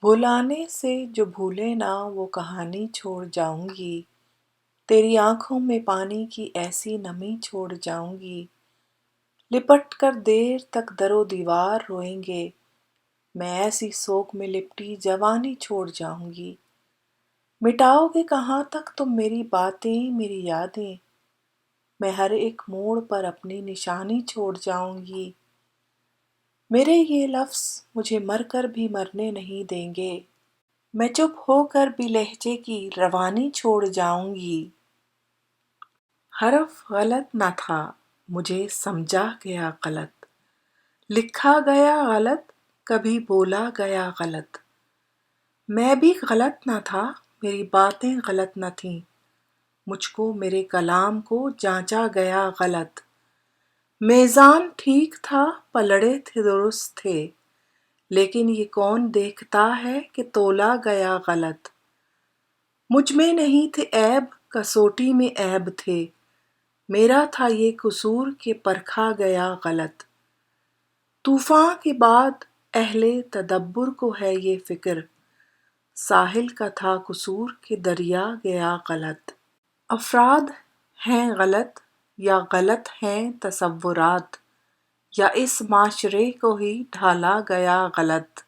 بھلانے سے جو بھولے نہ وہ کہانی چھوڑ جاؤں گی، تیری آنکھوں میں پانی کی ایسی نمی چھوڑ جاؤں گی۔ لپٹ کر دیر تک در و دیوار روئیں گے، میں ایسی سوگ میں لپٹی جوانی چھوڑ جاؤں گی۔ مٹاؤ گے کہاں تک تم میری باتیں میری یادیں، میں ہر ایک موڑ پر اپنی نشانی چھوڑ جاؤں گی۔ میرے یہ لفظ مجھے مر کر بھی مرنے نہیں دیں گے، میں چپ ہو کر بھی لہجے کی روانی چھوڑ جاؤں گی۔ حرف غلط نہ تھا مجھے سمجھا گیا غلط، لکھا گیا غلط کبھی بولا گیا غلط۔ میں بھی غلط نہ تھا میری باتیں غلط نہ تھیں، مجھ کو میرے کلام کو جانچا گیا غلط۔ میزان ٹھیک تھا پلڑے تھے درست تھے، لیکن یہ کون دیکھتا ہے کہ تولا گیا غلط۔ مجھ میں نہیں تھے عیب کسوٹی میں عیب تھے، میرا تھا یہ قصور کہ پرکھا گیا غلط۔ طوفاں کے بعد اہل تدبر کو ہے یہ فکر، ساحل کا تھا قصور کہ دریا گیا غلط۔ افراد ہیں غلط یا غلط ہیں تصورات، یا اس معاشرے کو ہی ڈھالا گیا غلط۔